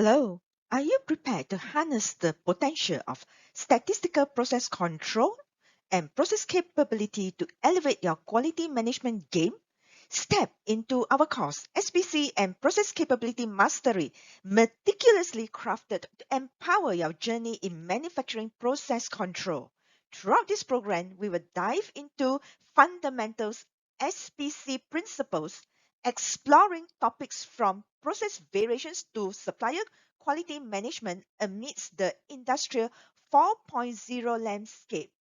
Hello, are you prepared to harness the potential of statistical process control and process capability to elevate your quality management game? Step into our course, SPC and Process Capability Mastery, meticulously crafted to empower your journey in manufacturing process control. Throughout this program, we will dive into fundamentals, SPC principles, exploring topics from process variations to supplier quality management amidst the Industrial 4.0 landscape.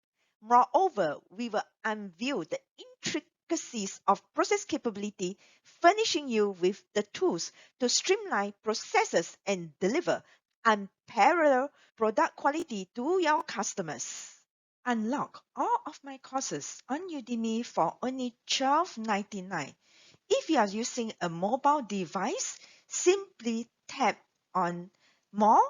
Moreover, we will unveil the intricacies of process capability, furnishing you with the tools to streamline processes and deliver unparalleled product quality to your customers. Unlock all of my courses on Udemy for only $12.99. If you are using a mobile device, simply tap on More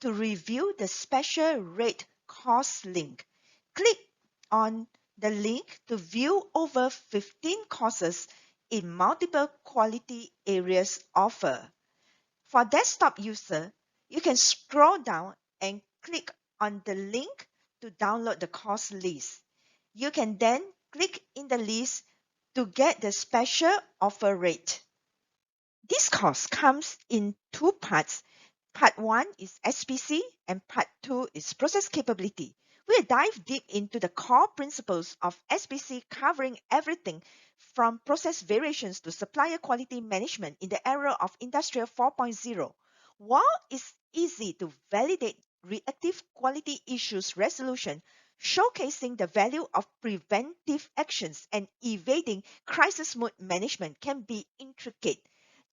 to review the special rate course link. Click on the link to view over 15 courses in multiple quality areas offered. For desktop user, you can scroll down and click on the link to download the course list. You can then click in the list to get the special offer rate. This course comes in two parts. Part 1 is SPC and Part 2 is process capability. We'll dive deep into the core principles of SPC, covering everything from process variations to supplier quality management in the era of Industrial 4.0. While it's easy to validate reactive quality issues resolution, showcasing the value of preventive actions and evading crisis mode management can be intricate.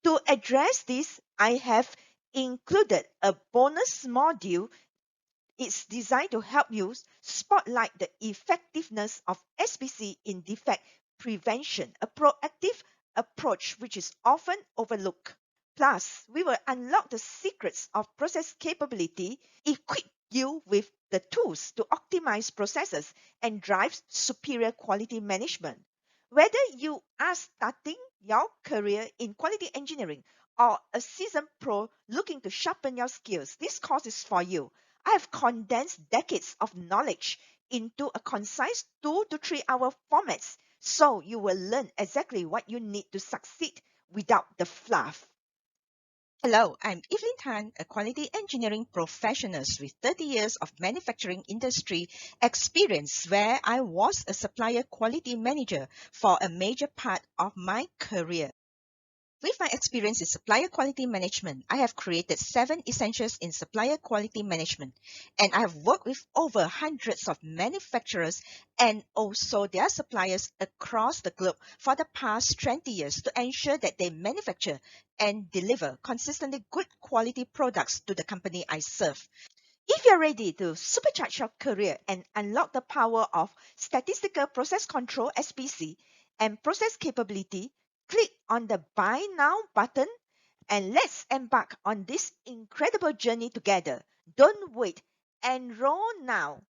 To address this, I have included a bonus module. It's designed to help you spotlight the effectiveness of SPC in defect prevention, a proactive approach which is often overlooked. Plus, we will unlock the secrets of process capability, equip you with the tools to optimize processes and drive superior quality management. Whether you are starting your career in quality engineering or a seasoned pro looking to sharpen your skills, this course is for you. I have condensed decades of knowledge into a concise 2 to 3 hour formats so you will learn exactly what you need to succeed without the fluff. Hello, I'm Evelyn Tan, a quality engineering professional with 30 years of manufacturing industry experience where I was a supplier quality manager for a major part of my career. With my experience in supplier quality management, I have created 7 essentials in supplier quality management, and I have worked with over hundreds of manufacturers and also their suppliers across the globe for the past 20 years to ensure that they manufacture and deliver consistently good quality products to the company I serve. If you're ready to supercharge your career and unlock the power of statistical process control SPC and process capability, click on the Buy Now button and let's embark on this incredible journey together. Don't wait. Enroll now.